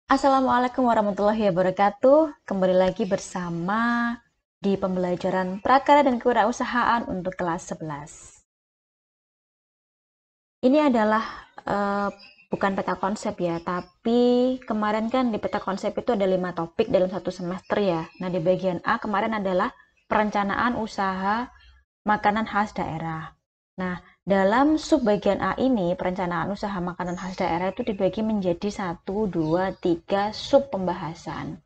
Assalamualaikum warahmatullahi wabarakatuh. Kembali lagi bersama di pembelajaran prakarya dan kewirausahaan untuk kelas 11. Ini adalah bukan peta konsep ya, tapi kemarin kan di peta konsep itu ada 5 topik dalam satu semester ya. Nah, di bagian A kemarin adalah perencanaan usaha makanan khas daerah. Nah, dalam sub bagian A ini, perencanaan usaha makanan khas daerah itu dibagi menjadi 1, 2, 3 sub pembahasan.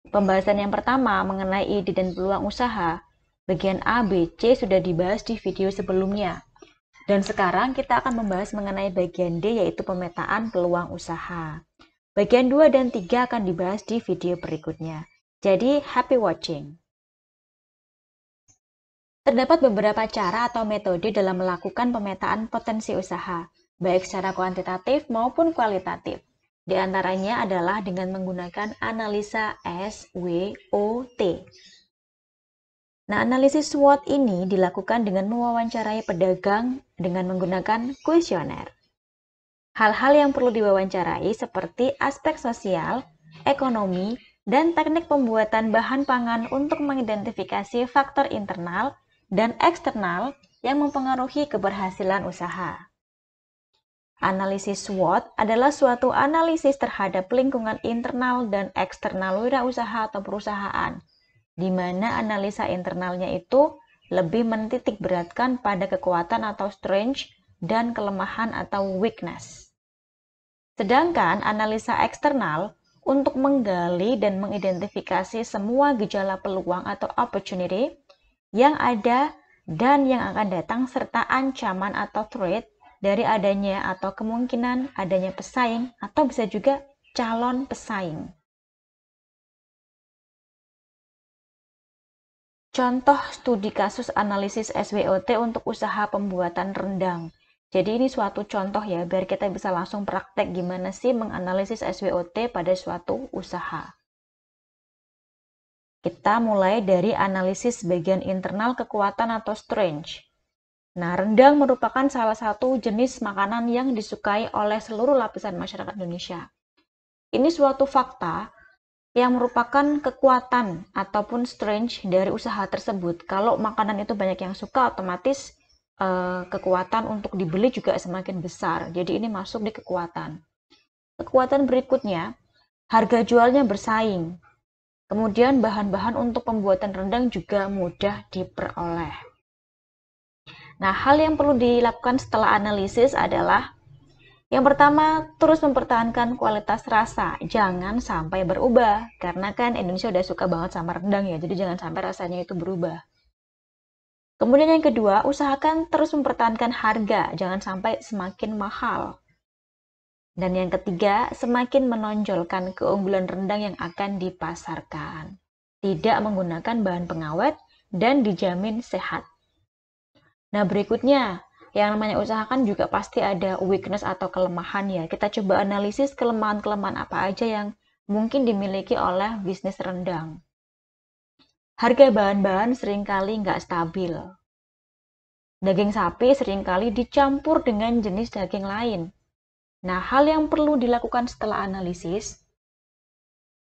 Pembahasan yang pertama mengenai ide dan peluang usaha, bagian A, B, C sudah dibahas di video sebelumnya. Dan sekarang kita akan membahas mengenai bagian D, yaitu pemetaan peluang usaha. Bagian 2 dan 3 akan dibahas di video berikutnya. Jadi, happy watching. Terdapat beberapa cara atau metode dalam melakukan pemetaan potensi usaha, baik secara kuantitatif maupun kualitatif. Di antaranya adalah dengan menggunakan analisa SWOT. Nah, analisis SWOT ini dilakukan dengan mewawancarai pedagang dengan menggunakan kuesioner. Hal-hal yang perlu diwawancarai seperti aspek sosial, ekonomi, dan teknik pembuatan bahan pangan untuk mengidentifikasi faktor internal dan eksternal yang mempengaruhi keberhasilan usaha. Analisis SWOT adalah suatu analisis terhadap lingkungan internal dan eksternal wirausaha atau perusahaan, di mana analisa internalnya itu lebih menitik beratkan pada kekuatan atau strength dan kelemahan atau weakness. Sedangkan analisa eksternal untuk menggali dan mengidentifikasi semua gejala peluang atau opportunity yang ada dan yang akan datang serta ancaman atau threat dari adanya atau kemungkinan adanya pesaing atau bisa juga calon pesaing. Contoh studi kasus analisis SWOT untuk usaha pembuatan rendang. Jadi ini suatu contoh ya, biar kita bisa langsung praktek gimana sih menganalisis SWOT pada suatu usaha. Kita mulai dari analisis bagian internal kekuatan atau strength. Nah, rendang merupakan salah satu jenis makanan yang disukai oleh seluruh lapisan masyarakat Indonesia. Ini suatu fakta yang merupakan kekuatan ataupun strength dari usaha tersebut. Kalau makanan itu banyak yang suka, otomatis kekuatan untuk dibeli juga semakin besar. Jadi ini masuk di kekuatan. Kekuatan berikutnya, harga jualnya bersaing. Kemudian bahan-bahan untuk pembuatan rendang juga mudah diperoleh. Nah, hal yang perlu dilakukan setelah analisis adalah yang pertama, terus mempertahankan kualitas rasa. Jangan sampai berubah. Karena kan Indonesia udah suka banget sama rendang ya, jadi jangan sampai rasanya itu berubah. Kemudian yang kedua, usahakan terus mempertahankan harga. Jangan sampai semakin mahal. Dan yang ketiga, semakin menonjolkan keunggulan rendang yang akan dipasarkan. Tidak menggunakan bahan pengawet dan dijamin sehat. Nah, berikutnya, yang namanya usaha kan juga pasti ada weakness atau kelemahan ya. Kita coba analisis kelemahan-kelemahan apa aja yang mungkin dimiliki oleh bisnis rendang. Harga bahan-bahan seringkali nggak stabil. Daging sapi seringkali dicampur dengan jenis daging lain. Nah, hal yang perlu dilakukan setelah analisis,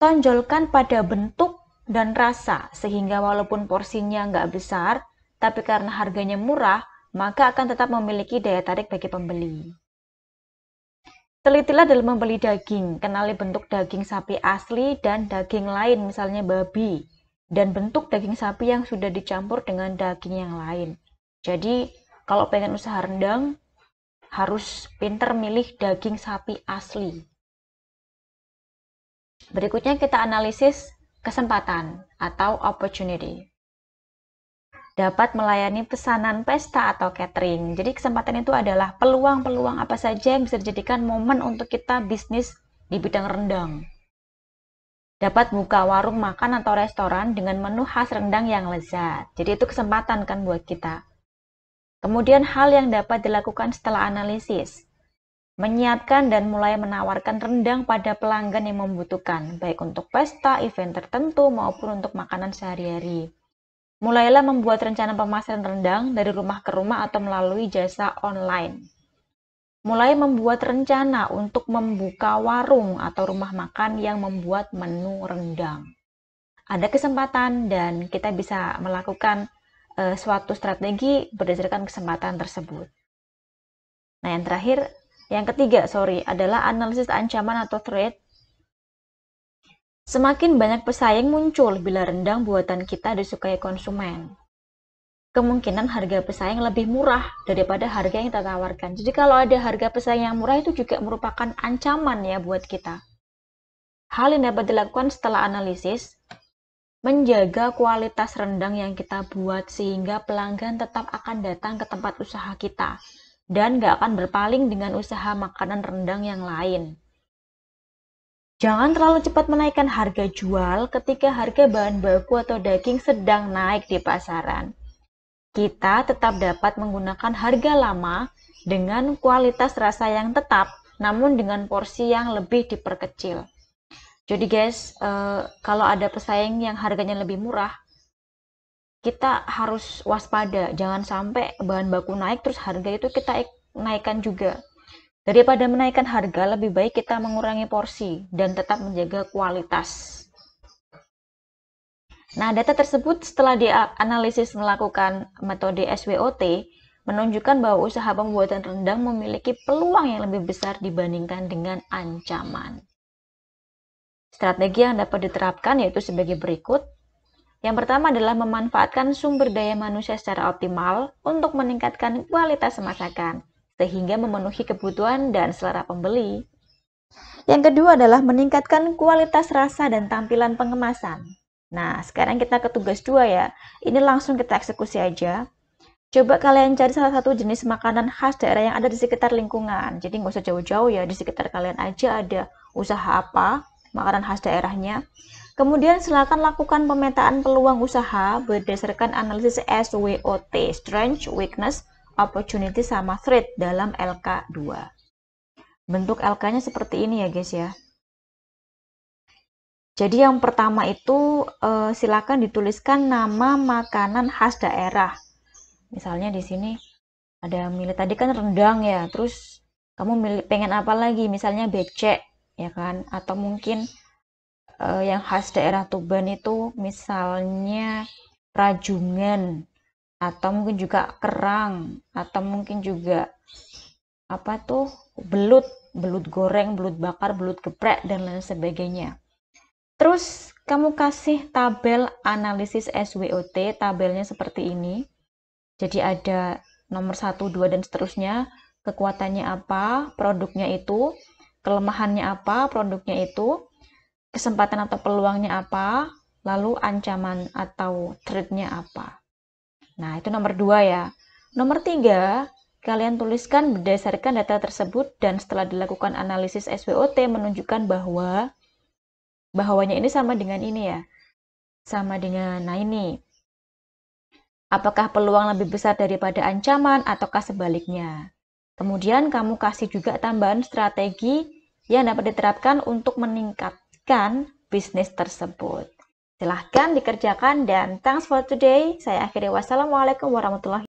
tonjolkan pada bentuk dan rasa, sehingga walaupun porsinya nggak besar, tapi karena harganya murah, maka akan tetap memiliki daya tarik bagi pembeli. Telitilah dalam membeli daging, kenali bentuk daging sapi asli dan daging lain, misalnya babi, dan bentuk daging sapi yang sudah dicampur dengan daging yang lain. Jadi, kalau pengen usaha rendang, harus pinter milih daging sapi asli. Berikutnya kita analisis kesempatan atau opportunity. Dapat melayani pesanan pesta atau catering. Jadi kesempatan itu adalah peluang-peluang apa saja yang bisa dijadikan momen untuk kita bisnis di bidang rendang. Dapat buka warung makan atau restoran dengan menu khas rendang yang lezat. Jadi itu kesempatan kan buat kita. Kemudian hal yang dapat dilakukan setelah analisis. Menyiapkan dan mulai menawarkan rendang pada pelanggan yang membutuhkan, baik untuk pesta, event tertentu, maupun untuk makanan sehari-hari. Mulailah membuat rencana pemasaran rendang dari rumah ke rumah atau melalui jasa online. mulai membuat rencana untuk membuka warung atau rumah makan yang membuat menu rendang. Ada kesempatan dan kita bisa melakukan suatu strategi berdasarkan kesempatan tersebut. Nah, yang ketiga, adalah analisis ancaman atau threat. Semakin banyak pesaing muncul bila rendang buatan kita disukai konsumen. Kemungkinan harga pesaing lebih murah daripada harga yang kita tawarkan. Jadi kalau ada harga pesaing yang murah itu juga merupakan ancaman ya buat kita. Hal yang dapat dilakukan setelah analisis, menjaga kualitas rendang yang kita buat sehingga pelanggan tetap akan datang ke tempat usaha kita dan nggak akan berpaling dengan usaha makanan rendang yang lain. Jangan terlalu cepat menaikkan harga jual ketika harga bahan baku atau daging sedang naik di pasaran. Kita tetap dapat menggunakan harga lama dengan kualitas rasa yang tetap, namun dengan porsi yang lebih diperkecil. Jadi guys, kalau ada pesaing yang harganya lebih murah, kita harus waspada. Jangan sampai bahan baku naik, terus harga itu kita naikkan juga. Daripada menaikkan harga, lebih baik kita mengurangi porsi dan tetap menjaga kualitas. Nah, data tersebut setelah dianalisis melakukan metode SWOT menunjukkan bahwa usaha pembuatan rendang memiliki peluang yang lebih besar dibandingkan dengan ancaman. Strategi yang dapat diterapkan yaitu sebagai berikut. Yang pertama adalah memanfaatkan sumber daya manusia secara optimal untuk meningkatkan kualitas masakan, sehingga memenuhi kebutuhan dan selera pembeli. Yang kedua adalah meningkatkan kualitas rasa dan tampilan pengemasan. Nah, sekarang kita ke tugas 2 ya. Ini langsung kita eksekusi aja. Coba kalian cari salah satu jenis makanan khas daerah yang ada di sekitar lingkungan. Jadi nggak usah jauh-jauh ya, di sekitar kalian aja ada usaha apa, makanan khas daerahnya. Kemudian silakan lakukan pemetaan peluang usaha berdasarkan analisis SWOT, Strength, Weakness, Opportunity, sama Threat dalam LK2. Bentuk LK-nya seperti ini ya guys ya. Jadi yang pertama itu silakan dituliskan nama makanan khas daerah. Misalnya di sini ada milih tadi kan rendang ya, terus kamu pengen apa lagi? Misalnya becek ya kan, atau mungkin yang khas daerah Tuban itu misalnya rajungan, atau mungkin juga kerang, atau mungkin juga apa tuh belut goreng, belut bakar, belut geprek dan lain sebagainya. Terus kamu kasih tabel analisis SWOT, tabelnya seperti ini. Jadi ada nomor 1, 2, dan seterusnya, kekuatannya apa, produknya itu, kelemahannya apa, produknya itu, kesempatan atau peluangnya apa, lalu ancaman atau threat-nya apa. Nah, itu nomor 2 ya. Nomor 3, kalian tuliskan berdasarkan data tersebut dan setelah dilakukan analisis SWOT menunjukkan bahwanya ini sama dengan ini ya. Sama dengan, nah ini. Apakah peluang lebih besar daripada ancaman ataukah sebaliknya? Kemudian kamu kasih juga tambahan strategi yang dapat diterapkan untuk meningkatkan bisnis tersebut. Silahkan dikerjakan dan thanks for today. Saya akhiri. Wassalamualaikum warahmatullahi wabarakatuh.